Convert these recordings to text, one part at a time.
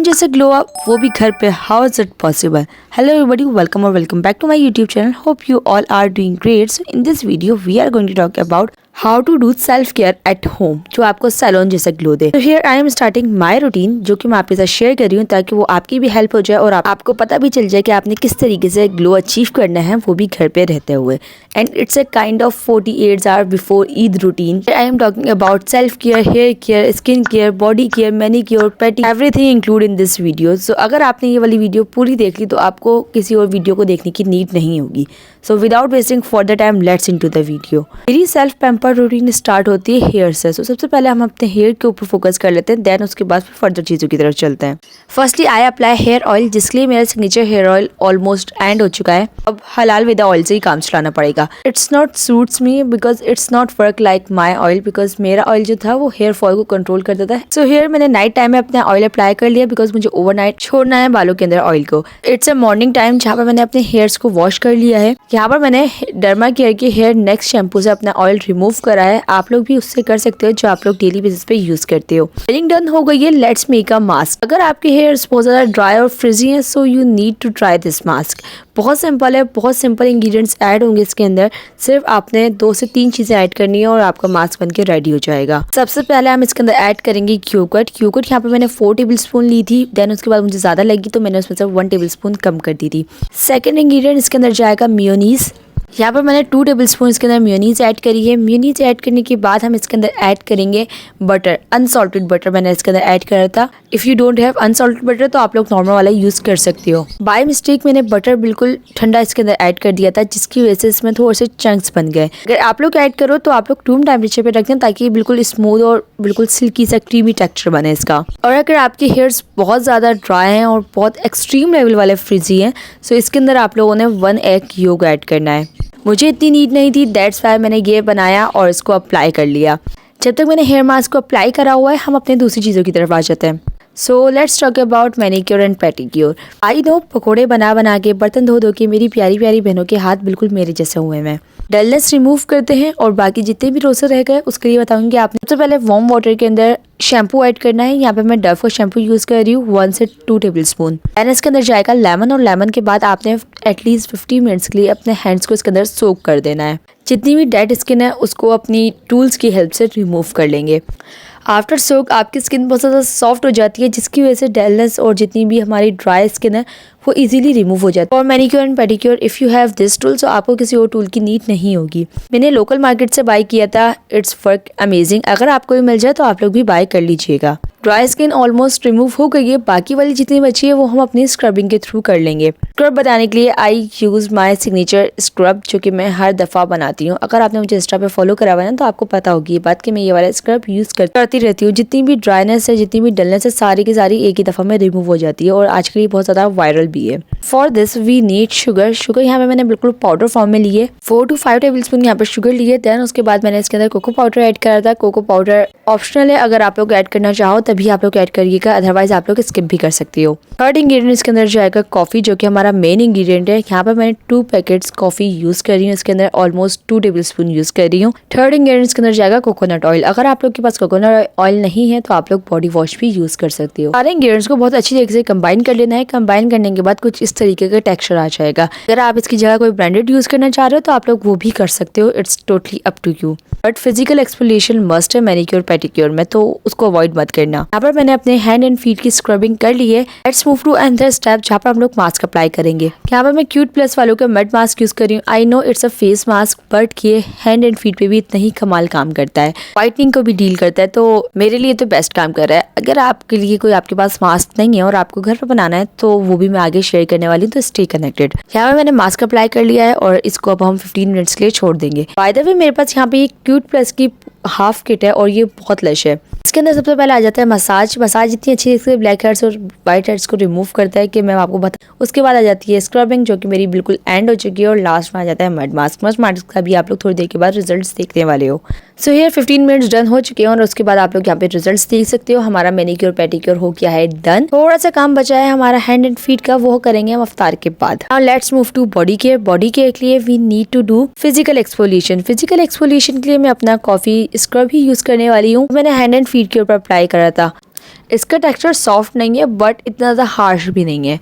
जैसे glow up वो भी घर पे, how is it possible? Hello everybody, welcome back to my YouTube channel. Hope you all are doing great. So in this video we are going to talk about how to do self care at home जो आपको salon जैसा glow दे. तो here I am starting my routine जो कि मैं आपके साथ शेयर कर रही हूँ ताकि वो आपकी भी हेल्प हो जाए और आपको पता भी चल जाए कि आपने किस तरीके से ग्लो अचीव करना है, वो भी घर पे रहते हुए. And it's a kind of 48 hour before Eid routine. I am talking about self care, hair care, skin care, body care, manicure, pedi, everything include in this video. So अगर आपने ये वाली वीडियो पूरी देख ली तो आपको किसी और वीडियो को देखने की नीड नहीं होगी. So without wasting further time let's into the video. मेरी सेल्फ पैम्पर रूटीन स्टार्ट होती है हेयर से. सो सबसे पहले हम अपने हेयर के ऊपर फोकस कर लेते हैं, देन उसके बाद फिर फर्दर चीज़ों की तरफ चलते हैं. Firstly I apply hair oil, जिसके लिए मेरा signature hair oil almost end हो चुका है. अब हलाल विदा ऑयल से ही काम चलाना पड़ेगा. It's not suits me because it's not work like my oil, because मेरा ऑयल जो था वो हेयर फॉल को कंट्रोल करता था. सो हेयर मैंने नाइट टाइम में अपना ऑयल अप्लाई कर लिया बिकॉज मुझे ओवरनाइट छोड़ना है बालों के अंदर ऑयल को. इट्स अ मॉर्निंग टाइम जहाँ पर मैंने अपने हेयर्स को वॉश कर लिया है. यहाँ पर मैंने डर्मा केयर के हेयर नेक्स्ट शैम्पू से अपना ऑयल रिमूव करा है. आप लोग भी उससे कर सकते हो जो आप लोग डेली बेसिस पे यूज करते हो. क्लीनिंग डन हो गई है. Let's make a mask. अगर आपके हेयर्स बहुत ज्यादा ड्राई और फ्रिजी हैं so you need to try this mask. बहुत सिंपल है, बहुत सिंपल इंग्रेडिएंट्स ऐड होंगे इसके अंदर. सिर्फ आपने 2 से 3 चीजें ऐड करनी है और आपका मास्क बनके रेडी हो जाएगा. सबसे पहले हम इसके अंदर ऐड करेंगे क्यूकट. क्यूकट यहाँ पे मैंने 4 टेबल स्पून ली थी. देन उसके बाद मुझे ज्यादा लगी तो मैंने उसमें से 1 टेबल स्पून कम कर दी थी. सेकेंड इंग्रेडिएंट इसके अंदर जाएगा मेयोनीज. यहाँ पर मैंने 2 टेबल स्पून इसके अंदर मेयोनीज ऐड करी है. मेयोनीज ऐड करने के बाद हम इसके अंदर ऐड करेंगे बटर. अनसॉल्टेड बटर मैंने इसके अंदर ऐड करा था. If you don't have unsalted butter तो आप लोग नॉर्मल वाला यूज़ कर सकते हो. बाय मिस्टेक मैंने बटर बिल्कुल ठंडा इसके अंदर ऐड कर दिया था, जिसकी वजह से इसमें थोड़े से चंक्स बन गए. अगर आप लोग ऐड करो तो आप लोग रूम टेम्परेचर पे रख दें ताकि बिल्कुल स्मूथ और बिल्कुल सिल्की सा क्रीमी टेक्सचर बने इसका. और अगर आपके हेयर्स बहुत ज़्यादा ड्राई हैं और बहुत एक्सट्रीम लेवल वाले फ्रिजी हैं सो इसके अंदर आप लोगों ने 1 एग योग ऐड करना है. मुझे इतनी नीड नहीं थी, दैट्स वाई मैंने ये बनाया और इसको अप्लाई कर लिया. जब तक मैंने हेयर मास्क को अप्लाई करा हुआ है हम अपने दूसरी चीज़ों की तरफ आ जाते हैं. So let's talk about manicure and pedicure. I know पकोड़े बना के बर्तन धो के मेरी प्यारी प्यारी बहनों के हाथ बिल्कुल मेरे जैसे हुए हैं. डलनेस रिमूव करते हैं और बाकी जितने भी रोसे रह गए उसके लिए बताऊंगी. आपने सबसे पहले वार्म वाटर के अंदर शैम्पू ऐड करना है. यहाँ पे मैं डव का शैम्पू यूज़ कर रही हूँ 1 से 2 टेबल स्पून. एंड इसके अंदर जाएगा लेमन और लेमन के बाद आपने एटलीस्ट 50 मिनट्स के लिए अपने हैंड्स को इसके अंदर सोक कर देना है. जितनी भी डेड स्किन है उसको अपनी टूल्स की हेल्प से रिमूव कर लेंगे. आफ्टर सोक आपकी स्किन बहुत ज़्यादा सॉफ्ट हो जाती है, जिसकी वजह से डलनेस और जितनी भी हमारी ड्राई स्किन है वो इजीली रिमूव हो जाती है. और manicure and pedicure if you have this tool so आपको किसी और टूल की नीड नहीं होगी. मैंने लोकल मार्केट से बाय किया था. It's work amazing. अगर आपको भी मिल जाए तो आप लोग भी बाय कर लीजिएगा. ड्राई स्किन ऑलमोस्ट रिमूव हो गई है. बाकी वाली जितनी बची है वो हम अपनी स्क्रबिंग के थ्रू कर लेंगे. स्क्रब बनाने के लिए आई यूज़ माई सिग्नेचर स्क्रब जो कि मैं हर दफ़ा बनाती हूँ. अगर आपने मुझे इंस्टा पे फॉलो करा हुआ है ना तो आपको पता होगी ये बात कि मैं ये वाला स्क्रब यूज़ करती रहती हूँ. जितनी भी ड्राइनेस है, जितनी भी डलनेस है, सारी की सारी एक ही दफ़ा में रिमूव हो जाती है और आजकल ये बहुत ज़्यादा वायरल भी है. For this we need sugar. Sugar यहाँ पे मैंने बिल्कुल पाउडर फॉर्म में लिए 4 to 5 टेबल स्पून यहाँ पर शुगर लिए. देन उसके बाद मैंने इसके अंदर कोको पाउडर ऐड करा था. कोको पाउडर ऑप्शनल है, अगर आप लोग ऐड करना चाहो तभी आप लोग ऐड करिएगा, अदरवाइज आप लोग स्किप भी कर सकते हो. थर्ड इंग्रेडिएंट इसके अंदर जाएगा कॉफ़ी जो कि हमारा मेन इंग्रेडिएंट है. यहाँ पर मैंने 2 पैकेट्स कॉफ़ी यूज़ कर रही हूँ. इसके अंदर ऑलमोस्ट 2 टेबल स्पून यूज़ कर रही हूँ. थर्ड इंग्रेडिएंट इसके अंदर जाएगा कोकोनट ऑयल. अगर आप लोग के पास कोकोनट ऑयल नहीं है तो आप लोग बॉडी वॉश भी यूज़ कर सकते हो. सारे इंग्रेडिएंट्स को बहुत अच्छी तरीके से कंबाइन कर लेना है. कंबाइन करने के बाद कुछ इस तरीके का टेक्सचर आ जाएगा. अगर आप इसकी जगह कोई ब्रांडेड यूज़ करना चाह रहे हो तो आप लोग वो भी कर सकते हो. It's totally up to you. But physical exfoliation must है मैनीक्योर पेडिक्योर में, तो उसको अवॉइड मत करना. यहाँ पर मैंने अपने हैंड एंड फीट की स्क्रबिंग कर ली है. Let's move to another step जहाँ पर हम लोग मास्क अप्लाई करेंगे. यहाँ पर मैं क्यूट प्लस वालों का मड मास्क यूज कर रही हूँ. I know it's a face mask but ये हैंड एंड फीट पे भी इतना ही कमाल काम करता है. व्हाइटनिंग को भी डील करता है, तो मेरे लिए तो बेस्ट काम कर रहा है. अगर आपके लिए कोई आपके पास मास्क नहीं है और आपको घर पर बनाना है तो वो भी मैं आगे शेयर करने वाली हूँ, तो स्टे कनेक्टेड. यहाँ पर मैंने मास्क अप्लाई कर लिया है और इसको अब हम 15 मिनट्स के लिए छोड़ देंगे. बाय द वे मेरे पास यहाँ पे एक क्यूट प्लस की हाफ किट है और ये बहुत लश है. इसके अंदर सबसे पहले आ जाता है मसाज. मसाज इतनी अच्छी है ब्लैक हेड्स और वाइट हेड्स को रिमूव करता है कि मैं आपको बता. उसके बाद आ जाती है स्क्रबिंग जो कि मेरी बिल्कुल एंड हो चुकी है. और लास्ट में आ जाता है मड मास्क. मड मास्क का भी आप लोग थोड़ी देर के बाद रिजल्ट्स देखने वाले हो. सो हियर 15 मिनट्स डन हो चुके हैं और उसके बाद आप लोग यहाँ पे रिजल्ट्स देख सकते हो. हमारा मैनीक्योर पेडिक्योर हो गया है डन. थोड़ा सा काम बचा है हमारा हैंड एंड फीट का, वो करेंगे हम अफ्तार के बाद. Now let's move to body care. Body care के लिए we need to do physical exfoliation. Physical exfoliation के लिए मैं अपना कॉफी स्क्रब ही यूज करने वाली हूँ. मैंने हैंड एंड फीट के ऊपर अप्लाई करा था. इसका टेक्सचर सॉफ्ट नहीं है बट इतना ज़्यादा हार्श भी नहीं है।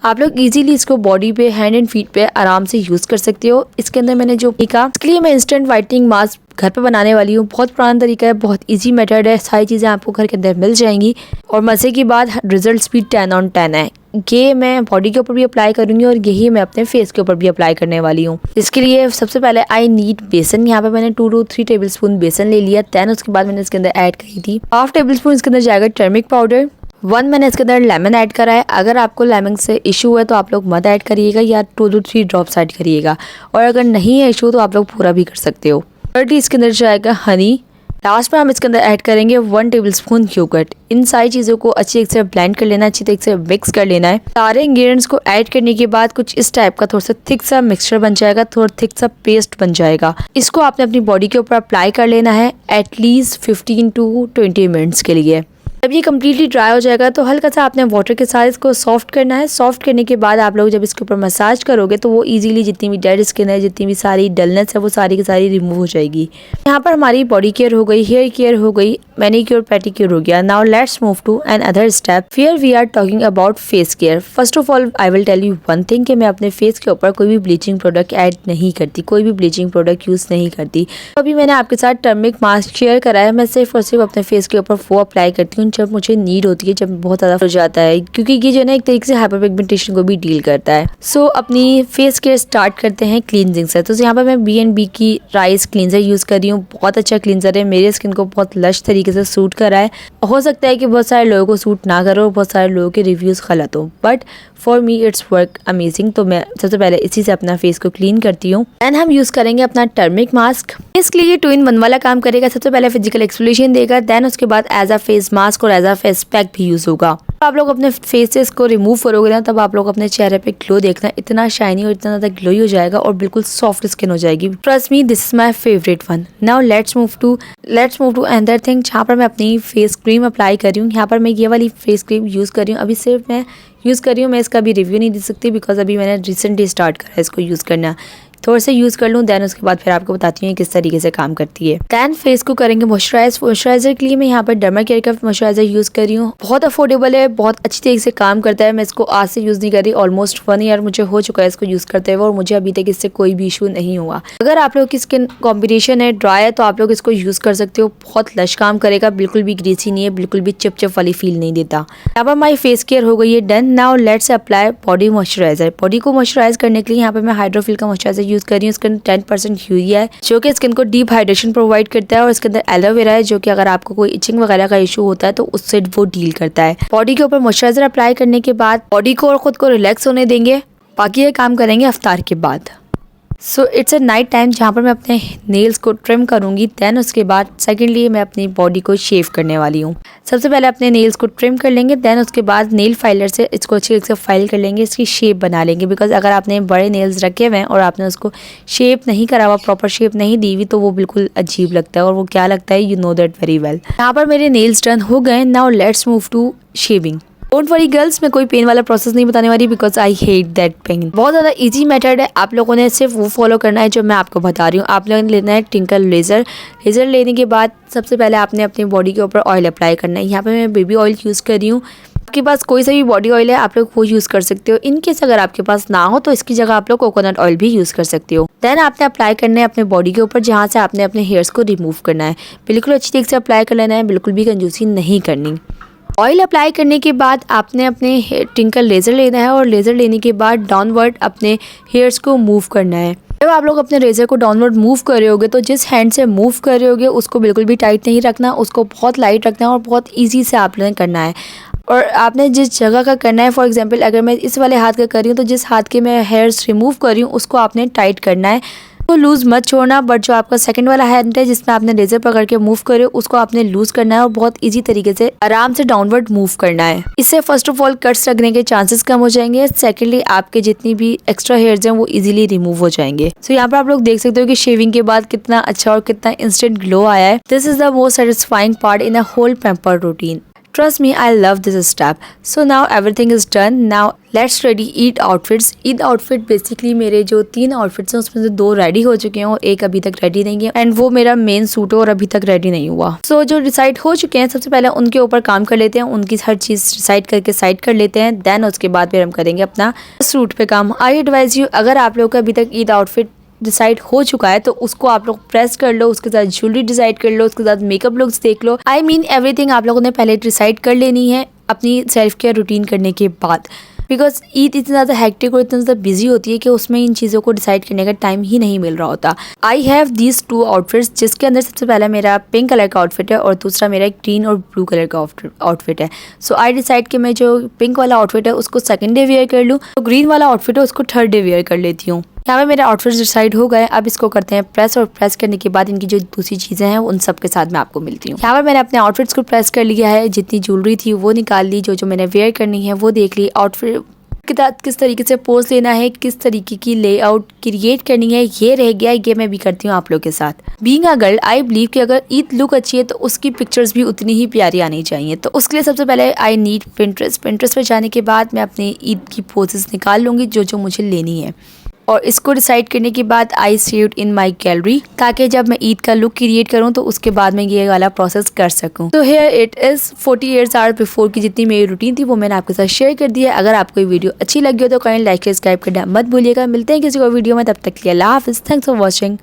आप लोग इजीली इसको बॉडी पे, हैंड एंड फीट पे आराम से यूज़ कर सकते हो। इसके अंदर मैंने जो लिखा, इसके लिए मैं इंस्टेंट वाइटनिंग मास्क घर पे बनाने वाली हूँ। बहुत पुराना तरीका है, बहुत इजी मेथड है, सारी चीज़ें आपको घर के अंदर मिल जाएंगी और मज़े की बात, रिजल्ट भी 10 on 10 है। ये मैं बॉडी के ऊपर भी अप्लाई करूँगी और यही मैं अपने फेस के ऊपर भी अप्लाई करने वाली हूँ। इसके लिए सबसे पहले आई नीड बेसन। यहाँ पे मैंने 2 to 3 टेबलस्पून बेसन ले लिया। दैन उसके बाद मैंने इसके अंदर ऐड करी थी ½ टेबलस्पून इसके अंदर जाएगा टर्मिक पाउडर। 1 मैंने इसके अंदर लेमन ऐड करा है। अगर आपको लेमन से इशू है तो आप लोग मत ऐड करिएगा या 2 to 3 ड्रॉप्स ऐड करिएगा, और अगर नहीं है इशू तो आप लोग पूरा भी कर सकते हो। 30 इसके अंदर जाएगा हनी। लास्ट में हम इसके अंदर ऐड करेंगे 1 टेबलस्पून योगर्ट। इन सारी चीज़ों को अच्छी तरीके से ब्लेंड कर लेना है, अच्छी तरीके से मिक्स कर लेना है। सारे इंग्रेडिएंट्स को ऐड करने के बाद कुछ इस टाइप का थोड़ा सा थिक सा मिक्सचर बन जाएगा, थोड़ा थिक सा पेस्ट बन जाएगा। इसको आपने अपनी बॉडी के ऊपर अप्लाई कर लेना है एटलीस्ट 15 to 20 मिनट्स के लिए। जब ये कम्प्लीटली ड्राई हो जाएगा तो हल्का सा आपने वाटर के साथ इसको सॉफ्ट करना है। सॉफ्ट करने के बाद आप लोग जब इसके ऊपर मसाज करोगे तो वो इजीली जितनी भी डेड स्किन है, जितनी भी सारी डलनेस है, वो सारी की सारी रिमूव हो जाएगी। यहाँ पर हमारी बॉडी केयर हो गई, हेयर केयर हो गई, मैनीक्योर पेडिक्योर हो गया। Now let's move to another step. Here we are talking about face care. First of all I will tell you one thing कि मैं अपने फेस के ऊपर कोई भी ब्लीचिंग प्रोडक्ट ऐड नहीं करती, कोई भी ब्लीचिंग प्रोडक्ट यूज़ नहीं करती। अभी मैंने आपके साथ टर्मिक मास्क शेयर करा है। मैं सिर्फ और सिर्फ अपने फेस के ऊपर वो अप्लाई करती हूँ जब मुझे नीड होती है, जब बहुत ज़्यादा हो जाता है, क्योंकि ये जो है ना एक तरीके से हाइपर पिगमेंटेशन को भी डील करता है। सो अपनी फेस केयर स्टार्ट करते हैं क्लींजिंग से। तो यहाँ पर मैं B&B की राइस क्लींजर यूज़ कर रही हूँ। बहुत अच्छा क्लींजर है, मेरे स्किन को बहुत लश तरीके से सूट करा है। हो सकता है कि बहुत सारे लोगों को सूट ना करो, बहुत सारे लोगों के रिव्यूज़ गलत हो, but for me it's work amazing. तो मैं सबसे पहले इसी से अपना फेस को क्लीन करती हूँ। देन हम यूज़ करेंगे अपना टर्मिक मास्क। इसके लिए 2 in 1 वाला काम करेगा। सबसे पहले फिजिकल एक्सफोलिएशन देगा, देन उसके बाद एज अ फेस मास्क और एज अ फेस पैक भी यूज़ होगा। आप लोग अपने फेस से इसको रिमूव करोगे ना, तब आप लोग अपने चेहरे पे ग्लो देखना, इतना शाइनी और इतना ज़्यादा ग्लोई हो जाएगा और बिल्कुल सॉफ्ट स्किन हो जाएगी। Trust me, this is my favourite one. Now let's move to another thing, जहाँ पर मैं अपनी फेस क्रीम अप्लाई कर रही हूँ। यहाँ पर मैं ये वाली फेस क्रीम यूज़ कर रही हूँ। अभी सिर्फ मैं यूज़ कर रही हूँ, मैं इसका भी रिव्यू नहीं दे सकती बिकॉज अभी मैंने रिसेंटली स्टार्ट करा है इसको यूज़ करना। थोड़ा सा यूज़ कर लूँ, दैन उसके बाद फिर आपको बताती हूँ किस तरीके से काम करती है। दैन फेस को करेंगे मॉइस्चराइजर के लिए मैं यहाँ पर डर्मा केयर का मॉइस्चराइजर यूज़ कर रही हूँ। बहुत अफोर्डेबल है, बहुत अच्छी तरीके से काम करता है। मैं इसको आज से यूज़ नहीं कर रही, ऑलमोस्ट 1 year मुझे हो चुका है इसको यूज़ करते हुए और मुझे अभी तक इससे कोई भी इशू नहीं हुआ। अगर आप लोग की स्किन कॉम्बिनेशन है ड्राई है तो आप लोग इसको यूज़ कर सकते हो। बहुत लश काम करेगा, बिल्कुल भी ग्रीसी नहीं है, बिल्कुल भी चिप वाली फील नहीं देता। यहाँ पर हमारी फेस केयर हो गई है done. Now let's apply body moisturiser. Body को मॉइस्चराइज करने के लिए यहाँ पर मैं हाइड्रोफिल का मॉइस्चराइजर यूज़ कर रही हूँ। इसके 10% यूरिया है जो कि स्किन को डीप हाइड्रेशन प्रोवाइड करता है, और इसके अंदर एलोवेरा है जो कि अगर आपको कोई इचिंग वगैरह का इशू होता है तो उससे वो डील करता है। बॉडी के ऊपर मॉइस्चराइजर अप्लाई करने के बाद बॉडी को और खुद को रिलैक्स होने देंगे। बाकी ये काम करेंगे इफ्तार के बाद। So it's a night time जहाँ पर मैं अपने नेल्स को ट्रिम करूँगी। दैन उसके बाद सेकेंडली मैं अपनी बॉडी को शेव करने वाली हूँ। सबसे पहले अपने नेल्स को ट्रिम कर लेंगे, दैन उसके बाद नेल फाइलर से इसको अच्छी तरीके से फाइल कर लेंगे, इसकी शेप बना लेंगे। बिकॉज अगर आपने बड़े नेल्स रखे हुए हैं और आपने उसको शेप नहीं करा हुआ, प्रॉपर शेप नहीं दी हुई, तो वो बिल्कुल अजीब लगता है, और वो क्या लगता है you know that very well. यहाँ पर मेरे नेल्स डन हो गए। Now let's move to shaving. Don't worry girls, मैं कोई पेन वाला प्रोसेस नहीं बताने वाली because I hate that pain. बहुत ज़्यादा इजी मेथड है, आप लोगों ने सिर्फ वो फॉलो करना है जो मैं आपको बता रही हूँ। आप लोगों ने लेना है टिंकल लेज़र। लेज़र लेने के बाद सबसे पहले आपने अपनी बॉडी के ऊपर ऑयल अप्लाई करना है। यहाँ पे मैं बेबी ऑयल यूज़ कर रही हूँ। आपके पास कोई सा भी बॉडी ऑयल है आप लोग वो यूज़ कर सकते हो। इन केस अगर आपके पास ना हो तो इसकी जगह आप लोग कोकोनट ऑयल भी यूज़ कर सकते हो। देन आपने अप्लाई करना है अपने बॉडी के ऊपर जहाँ से आपने अपने हेयर्स को रिमूव करना है। बिल्कुल अच्छी तरीके से अप्लाई कर लेना है, बिल्कुल भी कंजूसी नहीं करनी। ऑयल अप्लाई करने के बाद आपने अपने टिंकल लेज़र लेना है, और लेज़र लेने के बाद डाउनवर्ड अपने हेयर्स को मूव करना है। जब आप लोग अपने रेज़र को डाउनवर्ड मूव कर रहे होगे तो जिस हैंड से मूव कर रहे होगे उसको बिल्कुल भी टाइट नहीं रखना, उसको बहुत लाइट रखना है और बहुत ईजी से आपने करना है। और आपने जिस जगह का करना है, फॉर एग्जांपल अगर मैं इस वाले हाथ का कर रही हूँ तो जिस हाथ के मैं हेयर्स रिमूव कर रही हूँ उसको आपने टाइट करना है, तो लूज़ मत छोड़ना। बट जो आपका सेकंड वाला हैंड है जिसमें आपने लेज़र पकड़ के मूव करे उसको आपने लूज़ करना है और बहुत इजी तरीके से आराम से डाउनवर्ड मूव करना है। इससे फर्स्ट ऑफ ऑल कट्स लगने के चांसेस कम हो जाएंगे। सेकेंडली आपके जितनी भी एक्स्ट्रा हेयर्स हैं वो इजीली रिमूव हो जाएंगे। सो यहाँ पर आप लोग देख सकते हो कि शेविंग के बाद कितना अच्छा और कितना इंस्टेंट ग्लो आया है। This is the most satisfying part in a whole pamper routine. Trust me, I love this step. So now everything is done. Now let's ready Eid outfits. Eid outfit basically मेरे जो 3 outfits हैं उसमें से 2 ready हो चुके हैं और एक अभी तक रेडी नहीं है, एंड वो मेरा मेन सूट है और अभी तक रेडी नहीं हुआ. सो जो डिसाइड हो चुके हैं सबसे पहले उनके ऊपर काम कर लेते हैं, उनकी हर चीज़ डिसाइड करके साइड कर लेते हैं. देन उसके बाद फिर हम करेंगे अपना सूट पे काम. आई एडवाइज यू, अगर आप लोग का अभी तक ईद आउटफिट डिसाइड हो चुका है तो उसको आप लोग प्रेस कर लो, उसके साथ ज्वेलरी डिसाइड कर लो, उसके साथ मेकअप लुक्स देख लो. आई मीन एवरीथिंग आप लोगों ने पहले डिसाइड कर लेनी है अपनी सेल्फ केयर रूटीन करने के बाद, बिकॉज ईद इतनी ज़्यादा हेक्टिक और इतना ज़्यादा बिजी होती है कि उसमें इन चीज़ों को डिसाइड करने का टाइम ही नहीं मिल रहा होता. आई हैव दीज 2 आउटफिट्स, जिसके अंदर सबसे पहला मेरा पिंक कलर का आउटफिट है और दूसरा मेरा ग्रीन और ब्लू कलर का आउटफिट है. सो आई डिसाइड कि मैं जो पिंक वाला आउटफिट है उसको सेकंड डे वेयर कर लूँ, तो ग्रीन वाला आउटफिट है उसको थर्ड डे वेयर कर लेती हूँ. यहाँ पे मेरे आउटफिट्स डिसाइड हो गए. अब इसको करते हैं प्रेस, और प्रेस करने के बाद इनकी जो दूसरी चीज़ें हैं उन सब के साथ मैं आपको मिलती हूँ. यहाँ पे मैंने अपने आउटफिट्स को प्रेस कर लिया है, जितनी ज्वेलरी थी वो निकाल ली, जो मैंने वेयर करनी है वो देख ली, आउटफिट के साथ किस तरीके से पोज लेना है, किस तरीके की लेआउट क्रिएट करनी है, ये रह गया. ये मैं भी करती हूँ आप लोग के साथ. Being a girl I believe कि अगर ईद लुक अच्छी है तो उसकी पिक्चर्स भी उतनी ही प्यारी आनी चाहिए. तो उसके लिए सबसे पहले आई नीड पिंटरेस्ट. पिंटरेस्ट पर जाने के बाद मैं अपनी ईद की पोजेस निकाल लूँगी जो मुझे लेनी है, और इसको डिसाइड करने के बाद I saved in my gallery, ताकि जब मैं ईद का लुक क्रिएट करूं तो उसके बाद मैं ये वाला प्रोसेस कर सकूं. तो here it is 48 hours before की जितनी मेरी रूटीन थी वो मैंने आपके साथ शेयर कर दी है. अगर आपको ये वीडियो अच्छी लगी हो तो कहीं लाइक सब्सक्राइब करना मत भूलिएगा. मिलते हैं किसी और वीडियो में, तब तक के लिए अल्लाह हाफिज़. Thanks for watching.